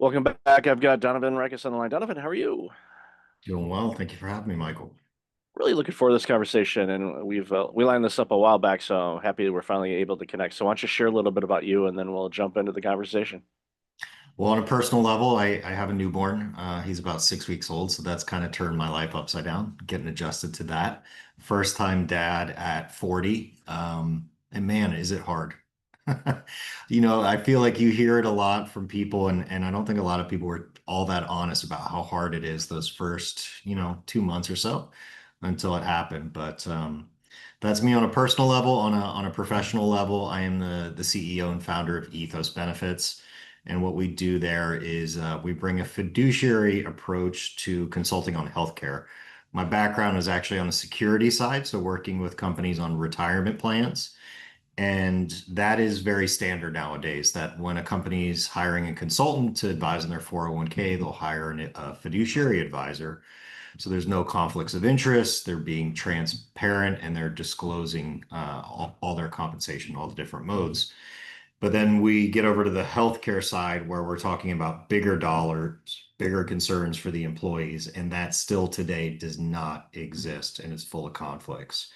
Welcome back. I've got Donovan Rekus on the line. Donovan, how are you? Doing well. Thank you for having me, Michael. Really looking forward to this conversation, and we lined this up a while back, so I'm happy that we're finally able to connect. So why don't you share a little bit about you, and then we'll jump into the conversation. Well, on a personal level, I have a newborn. He's about 6 weeks old, so that's kind of turned my life upside down, getting adjusted to that. First time dad at 40. And man, is it hard. I feel like you hear it a lot from people, and I don't think a lot of people were all that honest about how hard it is those first, 2 months or so until it happened. But that's me on a personal level. On a professional level, I am the CEO and founder of Ethos Benefits. And what we do there is we bring a fiduciary approach to consulting on healthcare. My background is actually on the security side, so working with companies on retirement plans. And that is very standard nowadays, that when a company is hiring a consultant to advise on their 401(k), they'll hire a fiduciary advisor. So there's no conflicts of interest. They're being transparent and they're disclosing all their compensation, all the different modes. But then we get over to the healthcare side where we're talking about bigger dollars, bigger concerns for the employees, and that still today does not exist and it's full of conflicts.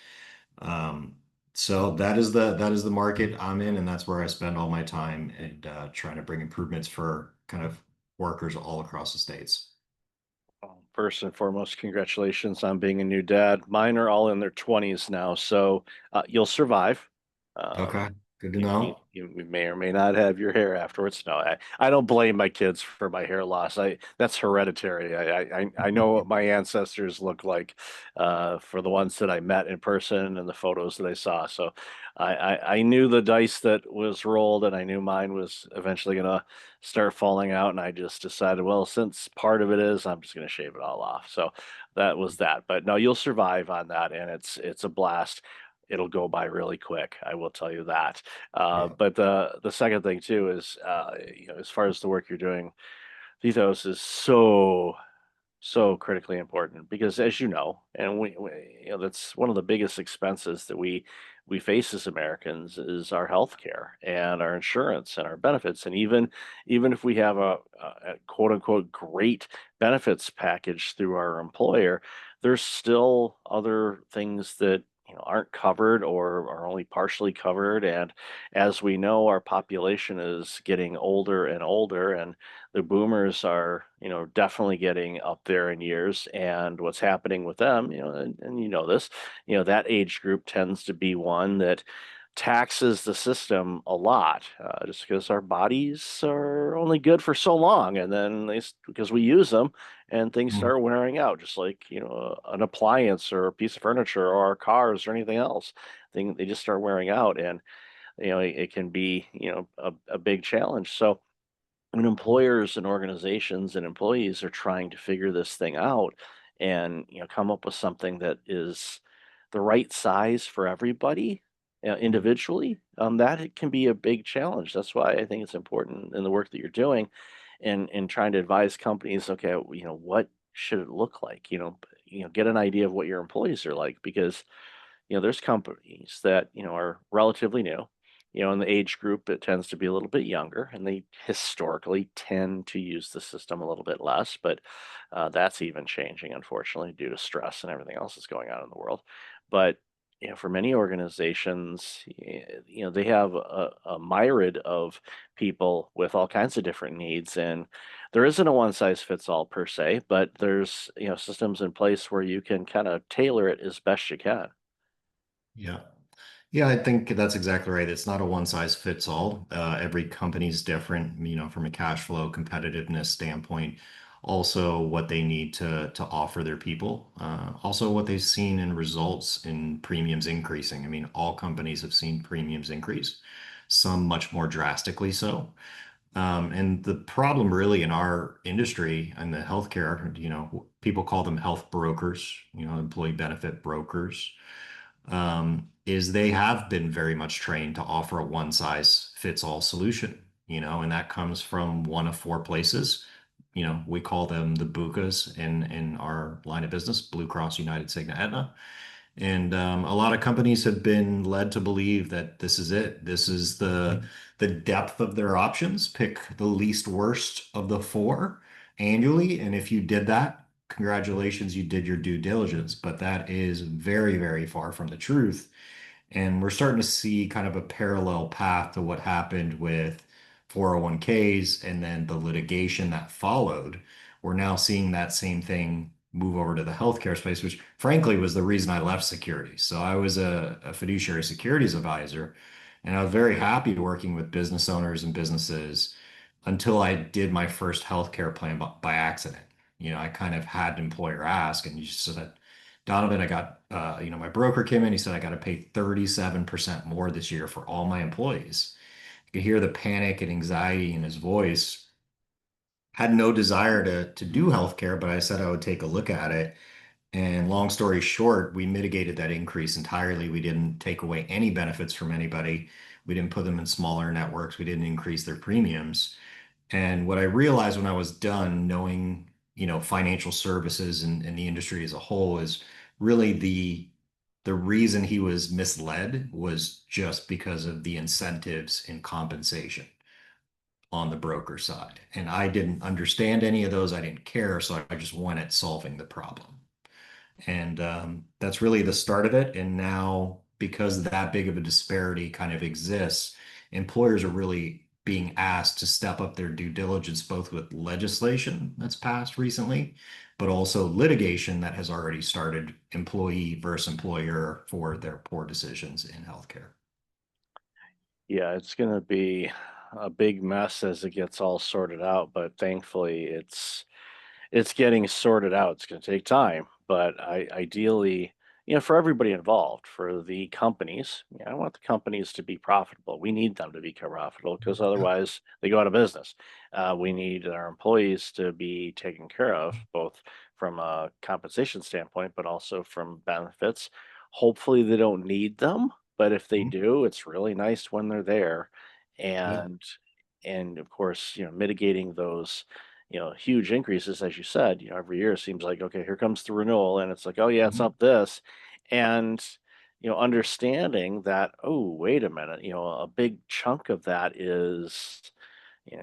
Um, so that is the market I'm in, and that's where I spend all my time and trying to bring improvements for kind of workers all across the states. First and foremost, congratulations on being a new dad. Mine are all in their 20s now, so you'll survive. Um, Okay, good to know. you may or may not have your hair afterwards. No, I don't blame my kids for my hair loss. That's hereditary. I know what my ancestors look like for the ones that I met in person and the photos that I saw. So I knew the dice that was rolled, and I knew mine was eventually gonna start falling out, and I just decided, well, since part of it is, I'm just gonna shave it all off. So that was that. But no, you'll survive on that, and it's a blast. It'll go by really quick. I will tell you that. Yeah. But the second thing too is, as far as the work you're doing, ethos is so critically important because, as you know, and that's one of the biggest expenses that we face as Americans is our health care and our insurance and our benefits. And even if we have a quote unquote great benefits package through our employer, there's still other things that aren't covered or are only partially covered. And as we know, our population is getting older and older, and the boomers are, definitely getting up there in years. And what's happening with them, and you know this, that age group tends to be one that taxes the system a lot, just because our bodies are only good for so long, and then because we use them and things Mhm. start wearing out, just like an appliance or a piece of furniture or our cars or anything else. They just start wearing out, and it can be a big challenge. So when employers and organizations and employees are trying to figure this thing out and come up with something that is the right size for everybody individually, that it can be a big challenge. That's why I think it's important in the work that you're doing and trying to advise companies, okay, what should it look like, get an idea of what your employees are like, because there's companies that, are relatively new, in the age group, it tends to be a little bit younger, and they historically tend to use the system a little bit less, but that's even changing, unfortunately, due to stress and everything else that's going on in the world. But for many organizations, they have a myriad of people with all kinds of different needs, and there isn't a one size fits all per se, but there's systems in place where you can kind of tailor it as best you can. Yeah. Yeah, I think that's exactly right. It's not a one size fits all. Every company's different, from a cash flow competitiveness standpoint. Also, what they need to offer their people. Also, what they've seen in results in premiums increasing. I mean, all companies have seen premiums increase, some much more drastically so. And the problem really in our industry and the healthcare, people call them health brokers, employee benefit brokers, is they have been very much trained to offer a one size fits all solution, and that comes from one of four places. We call them the BUCAs in our line of business, Blue Cross, United, Cigna, Aetna. And a lot of companies have been led to believe that this is it. This is the depth of their options. Pick the least worst of the four annually. And if you did that, congratulations, you did your due diligence. But that is very, very far from the truth. And we're starting to see kind of a parallel path to what happened with 401ks and then the litigation that followed. We're now seeing that same thing move over to the healthcare space, which frankly was the reason I left securities. So I was a fiduciary securities advisor, and I was very happy working with business owners and businesses until I did my first healthcare plan by accident. I kind of had an employer ask, and you just said, Donovan, I got, my broker came in. He said, I got to pay 37% more this year for all my employees. You could hear the panic and anxiety in his voice. Had no desire to do healthcare, but I said I would take a look at it. And long story short, we mitigated that increase entirely. We didn't take away any benefits from anybody. We didn't put them in smaller networks. We didn't increase their premiums. And what I realized when I was done knowing, financial services and the industry as a whole is really the reason he was misled was just because of the incentives and compensation on the broker side. And I didn't understand any of those. I didn't care. So I just went at solving the problem. And that's really the start of it. And now, because that big of a disparity kind of exists, employers are really being asked to step up their due diligence, both with legislation that's passed recently, but also litigation that has already started employee versus employer for their poor decisions in healthcare. Yeah, it's going to be a big mess as it gets all sorted out, but thankfully it's getting sorted out. It's going to take time, but ideally, for everybody involved, for the companies, I want the companies to be profitable. We need them to be profitable because Yeah. otherwise they go out of business. We need our employees to be taken care of, both from a compensation standpoint, but also from benefits. Hopefully, they don't need them, but if they Mhm. do, it's really nice when they're there, Yeah. and of course, mitigating those huge increases, as you said, every year it seems like, okay, here comes the renewal, and it's like, oh yeah, it's Mhm. up this. And, understanding that, oh, wait a minute, a big chunk of that is,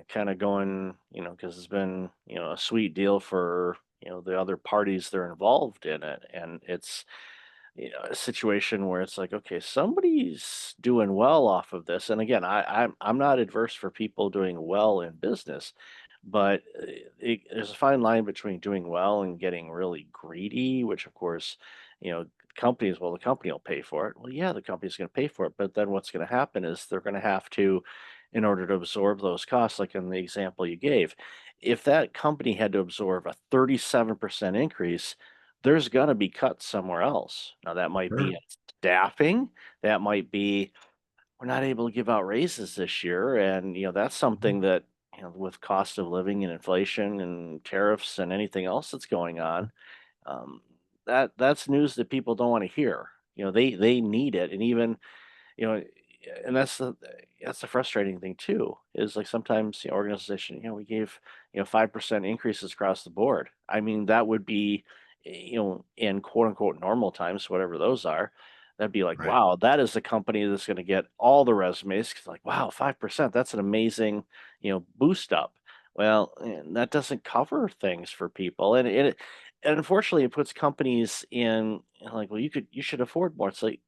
kind of going, because it's been, a sweet deal for, the other parties that are involved in it. And it's, a situation where it's like, okay, somebody's doing well off of this. And again, I'm not adverse for people doing well in business, but there's a fine line between doing well and getting really greedy, which of course, companies, well, the company will pay for it. Well, yeah, the company's going to pay for it, but then what's going to happen is they're going to have to, in order to absorb those costs, like in the example you gave, if that company had to absorb a 37% increase, there's gonna be cuts somewhere else. Now, that might be Sure. in staffing, that might be, "We're not able to give out raises this year," and, that's something that, with cost of living and inflation and tariffs and anything else that's going on, um, that's news that people don't wanna hear. They need it, and even you know, and that's the frustrating thing too, is like sometimes the organization, we gave, 5% increases across the board. I mean, that would be, in quote unquote normal times, whatever those are, that'd be like, Right. wow, that is the company that's going to get all the resumes. 'Cause like, wow, 5%, that's an amazing, boost up. Well, and that doesn't cover things for people. And unfortunately, it puts companies in like, well, you should afford more. It's like,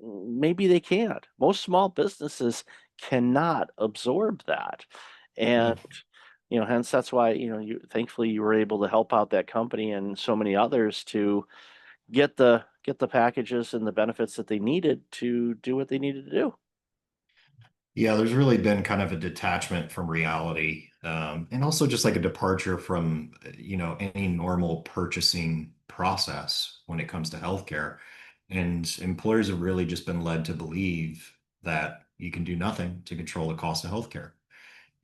maybe they can't. Most small businesses cannot absorb that. Yeah. And, hence that's why, you thankfully you were able to help out that company and so many others to get the packages and the benefits that they needed to do what they needed to do. Yeah, there's really been kind of a detachment from reality, and also just like a departure from, any normal purchasing process when it comes to healthcare. And employers have really just been led to believe that you can do nothing to control the cost of healthcare.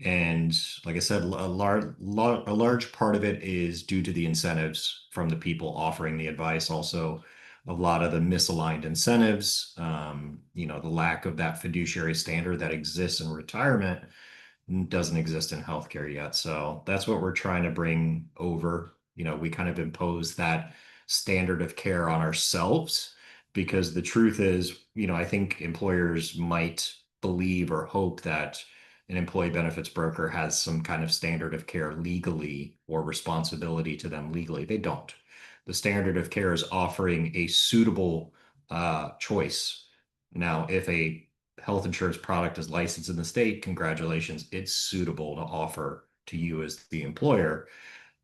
And like I said, a large part of it is due to the incentives from the people offering the advice. Also, a lot of the misaligned incentives, the lack of that fiduciary standard that exists in retirement doesn't exist in healthcare yet. So that's what we're trying to bring over. We kind of impose that standard of care on ourselves because the truth is, I think employers might believe or hope that an employee benefits broker has some kind of standard of care legally or responsibility to them legally. They don't. The standard of care is offering a suitable choice. Now, if a health insurance product is licensed in the state, congratulations, it's suitable to offer to you as the employer.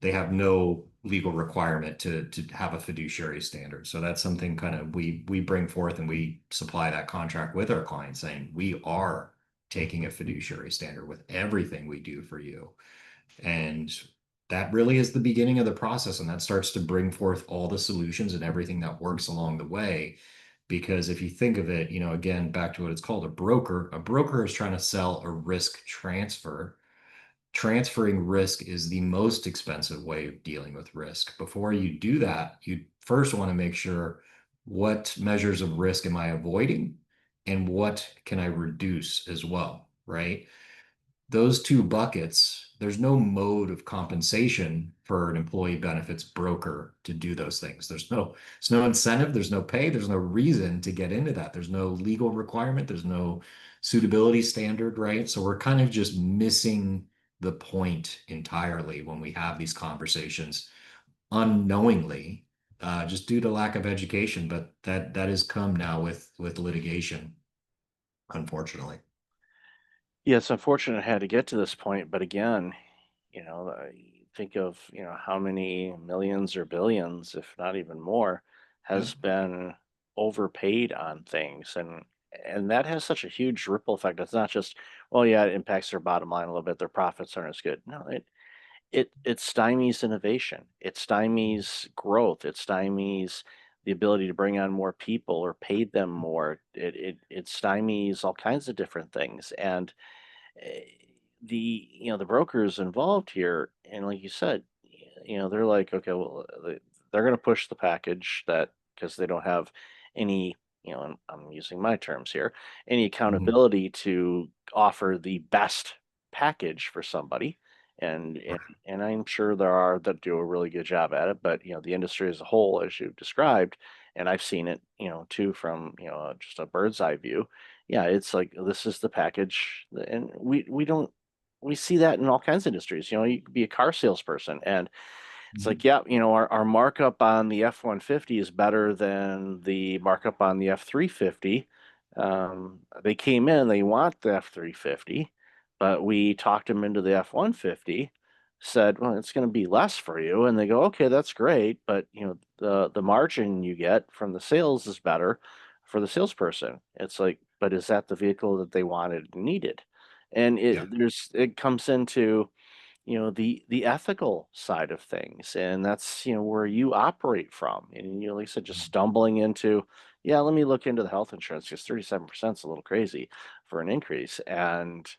They have no legal requirement to have a fiduciary standard. So that's something kind of we bring forth and we supply that contract with our clients saying we are taking a fiduciary standard with everything we do for you. And that really is the beginning of the process. And that starts to bring forth all the solutions and everything that works along the way. Because if you think of it, again, back to what it's called, a broker is trying to sell a risk transfer. Transferring risk is the most expensive way of dealing with risk. Before you do that, you first want to make sure what measures of risk am I avoiding and what can I reduce as well, right? Those two buckets, there's no mode of compensation for an employee benefits broker to do those things. There's no incentive, there's no pay, there's no reason to get into that. There's no legal requirement, there's no suitability standard, right? So we're kind of just missing the point entirely when we have these conversations unknowingly, just due to lack of education. But that has come now with litigation, unfortunately. Yeah, it's unfortunate it had to get to this point, but again, think of, how many millions or billions, if not even more, Yep. has been overpaid on things, and that has such a huge ripple effect. It's not just, well, yeah, it impacts their bottom line a little bit, their profits aren't as good. No, it stymies innovation, it stymies growth, it stymies the ability to bring on more people or pay them more. It stymies all kinds of different things, and eh, the brokers involved here, and like you said, they're like, okay, well, they're going to push the package that because they don't have any, and I'm using my terms here, any Mhm. accountability to offer the best package for somebody. And I'm sure there are that do a really good job at it, but the industry as a whole, as you've described, and I've seen it, too, from just a bird's eye view. Yeah, it's like this is the package, and we don't we see that in all kinds of industries. You could be a car salesperson, and it's like, Mhm. yeah, our markup on the F-150 is better than the markup on the F-350. They came in, they want the F-350, but we talked them into the F-150, said, well, it's going to be less for you. And they go, okay, that's great. But, the margin you get from the sales is better for the salesperson. It's like, but is that the vehicle that they wanted and needed? And Yeah. it comes into the ethical side of things, and that's where you operate from. And like I said, just stumbling into, yeah, let me look into the health insurance because 37% is a little crazy for an increase, and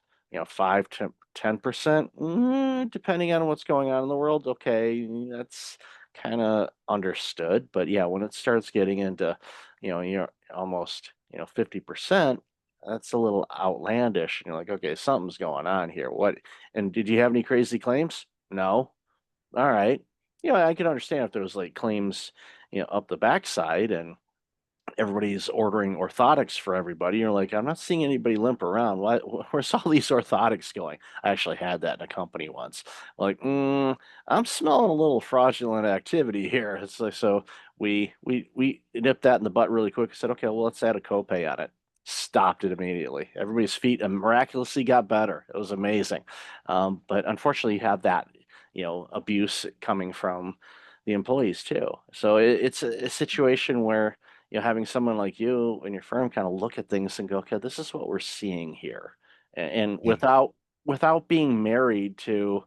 5 to 10%, depending on what's going on in the world, okay, that's kind of understood. But yeah, when it starts getting into you're almost 50%, that's a little outlandish, and you're like, okay, something's going on here. What? And did you have any crazy claims? No. All right. I could understand if there was like claims, up the backside, and everybody's ordering orthotics for everybody. You're like, I'm not seeing anybody limp around. Where's all these orthotics going? I actually had that in a company once. Like, I'm smelling a little fraudulent activity here. It's like, so we nipped that in the butt really quick. I said, okay, well, let's add a copay on it. Stopped it immediately. Everybody's feet miraculously got better. It was amazing. But unfortunately, you have that, abuse coming from the employees too. So it's a situation where having someone like you and your firm kind of look at things and go, okay, this is what we're seeing here, and Yeah. without being married to,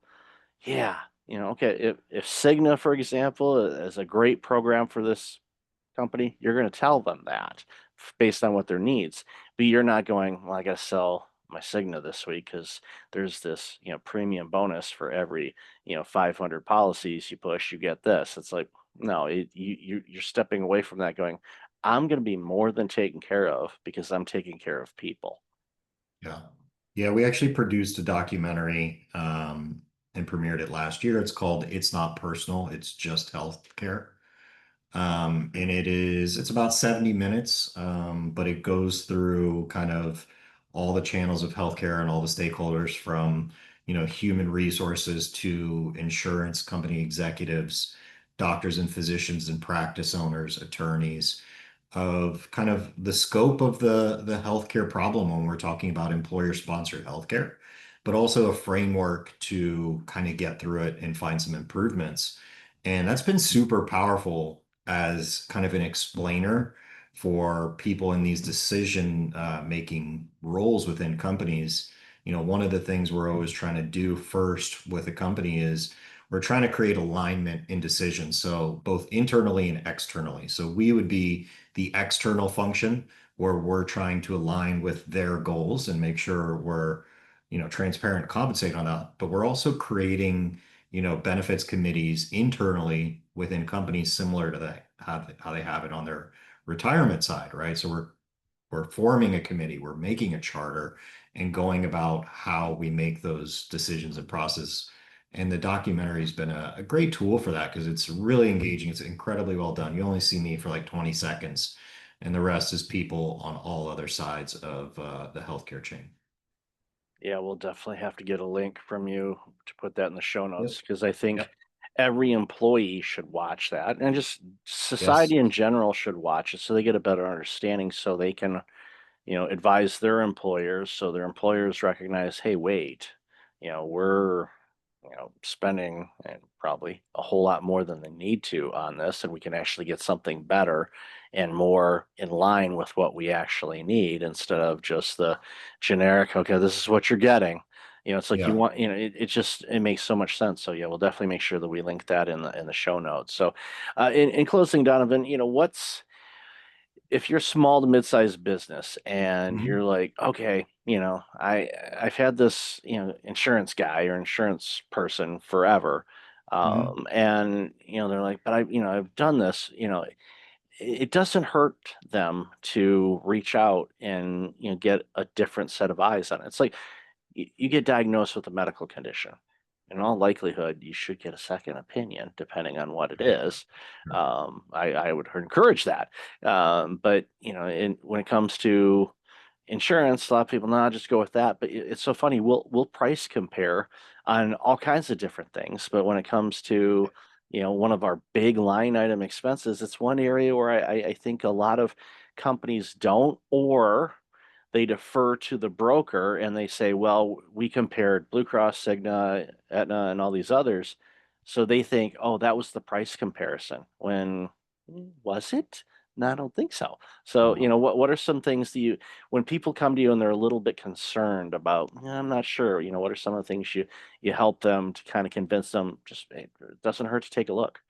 yeah, okay, if Cigna, for example, is a great program for this company, you're going to tell them that based on what their needs. But you're not going, well, I got to sell my Cigna this week because there's this, premium bonus for every, 500 policies you push, you get this. It's like, no, you're stepping away from that going, I'm going to be more than taken care of because I'm taking care of people. Yeah. Yeah, we actually produced a documentary and premiered it last year. It's called It's Not Personal, It's Just Healthcare. And it's about 70 minutes, but it goes through kind of all the channels of healthcare and all the stakeholders from, human resources to insurance company executives, doctors and physicians and practice owners, attorneys, of kind of the scope of the healthcare problem when we're talking about employer-sponsored healthcare, but also a framework to kind of get through it and find some improvements. And that's been super powerful as kind of an explainer for people in these decision making roles within companies. One of the things we're always trying to do first with a company is we're trying to create alignment in decisions. So both internally and externally. So we would be the external function where we're trying to align with their goals and make sure we're, transparent and compensate on that. But we're also creating, benefits committees internally within companies similar to that, how they have it on their retirement side, right? So we're forming a committee, we're making a charter and going about how we make those decisions and process. And the documentary has been a great tool for that because it's really engaging. It's incredibly well done. You only see me for like 20 seconds, and the rest is people on all other sides of the healthcare chain. Yeah, we'll definitely have to get a link from you to put that in the show Yep. notes because I think Yep. every employee should watch that and just Yes. society in general should watch it so they get a better understanding so they can, advise their employers so their employers recognize, hey, wait, we're, spending probably a whole lot more than they need to on this, and we can actually get something better and more in line with what we actually need instead of just the generic, okay, this is what you're getting. It's like you Yeah. want, it makes so much sense. So yeah, we'll definitely make sure that we link that in the show notes. So in closing, Donovan, what's if you're small to mid-sized business and Mhm. you're like, okay, I've had this, insurance guy or insurance person forever. Mhm. And they're like, but I've done this, it doesn't hurt them to reach out and get a different set of eyes on it. It's like you get diagnosed with a medical condition. In all likelihood, you should get a second opinion, depending on what it is. Sure. I would encourage that. But when it comes to insurance, a lot of people, nah, just go with that. But it's so funny. We'll price compare on all kinds of different things. But when it comes to one of our big line item expenses, it's one area where I think a lot of companies don't, or they defer to the broker and they say, well, we compared Blue Cross, Cigna, Aetna, and all these others. So they think, oh, that was the price comparison. When was it? No, I don't think so. So, Uh-huh. what are some things that when people come to you and they're a little bit concerned about, I'm not sure, what are some of the things you help them to kind of convince them, just hey, it doesn't hurt to take a look.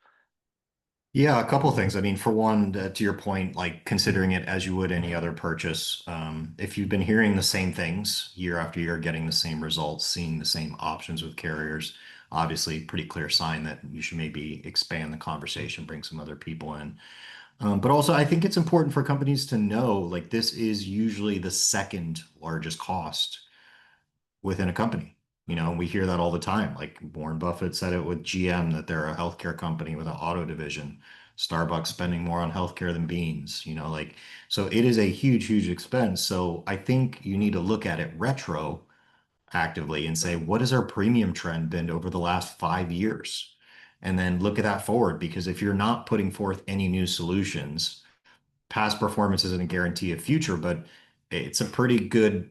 Yeah, a couple of things. I mean, for one, to your point, like considering it as you would any other purchase, if you've been hearing the same things year after year, getting the same results, seeing the same options with carriers, obviously pretty clear sign that you should maybe expand the conversation, bring some other people in. But also, I think it's important for companies to know like this is usually the second largest cost within a company. We hear that all the time. Like Warren Buffett said it with GM that they're a healthcare company with an auto division. Starbucks spending more on healthcare than beans, like so it is a huge, huge expense. So I think you need to look at it retro actively and say, what has our premium trend been over the last 5 years? And then look at that forward because if you're not putting forth any new solutions, past performance isn't a guarantee of future, but it's a pretty good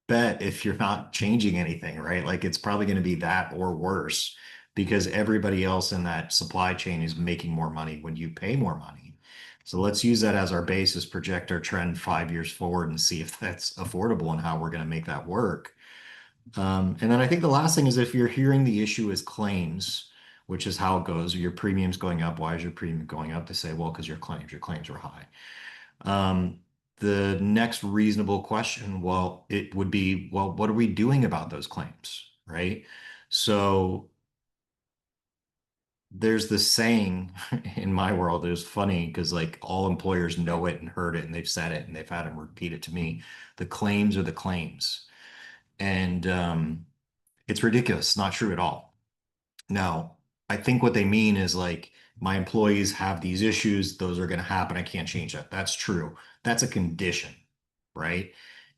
bet if you're not changing anything, right? Like it's probably going to be that or worse because everybody else in that supply chain is making more money when you pay more money. So let's use that as our basis, project our trend 5 years forward and see if that's affordable and how we're going to make that work. And then I think the last thing is if you're hearing the issue is claims, which is how it goes, your premium's going up. Why is your premium going up? To say, well, because your claims are high. Um, the next reasonable question, well, it would be, well, what are we doing about those claims, right? So there's this saying in my world, it was funny because like all employers know it and heard it and they've said it and they've had them repeat it to me. The claims are the claims. And it's ridiculous, not true at all. Now, I think what they mean is like My employees have these issues. Those are going to happen. I can't change that. That's true. That's a condition, right?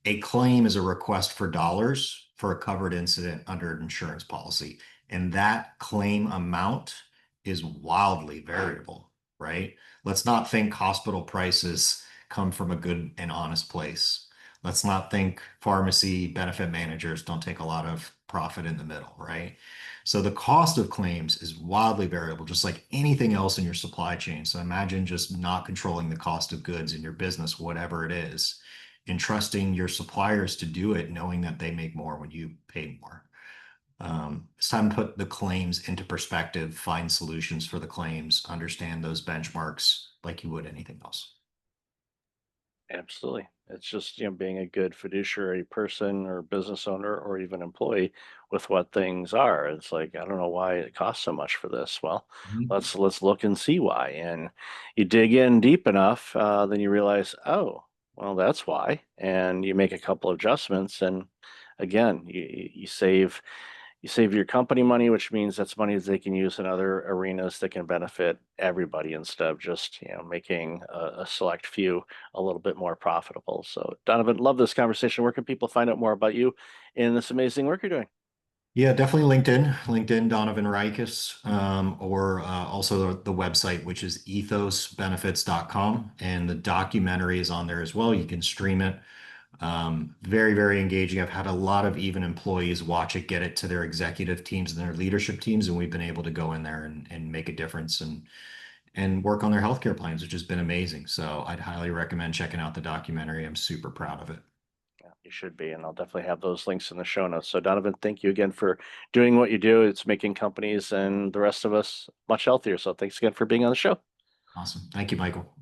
A claim is a request for dollars for a covered incident under an insurance policy. And that claim amount is wildly variable, right? Let's not think hospital prices come from a good and honest place. Let's not think pharmacy benefit managers don't take a lot of profit in the middle, right? So the cost of claims is wildly variable, just like anything else in your supply chain. So imagine just not controlling the cost of goods in your business, whatever it is, and trusting your suppliers to do it, knowing that they make more when you pay more. It's time to put the claims into perspective, find solutions for the claims, understand those benchmarks like you would anything else. Absolutely. It's just, being a good fiduciary person or business owner or even employee with what things are. It's like, I don't know why it costs so much for this. Well, Mhm. let's look and see why. And you dig in deep enough, then you realize, oh, well, that's why. And you make a couple of adjustments, and again, you save your company money, which means that's money that they can use in other arenas that can benefit everybody instead of just, making a select few a little bit more profitable. So, Donovan, love this conversation. Where can people find out more about you in this amazing work you're doing? Yeah, definitely LinkedIn, Donovan Reiches, or also the website, which is ethosbenefits.com. And the documentary is on there as well. You can stream it. Very, very engaging. I've had a lot of even employees watch it, get it to their executive teams and their leadership teams, and we've been able to go in there and make a difference and work on their healthcare plans, which has been amazing. So I'd highly recommend checking out the documentary. I'm super proud of it. Yeah, you should be, and I'll definitely have those links in the show notes. So, Donovan, thank you again for doing what you do. It's making companies and the rest of us much healthier. So, thanks again for being on the show. Awesome. Thank you, Michael.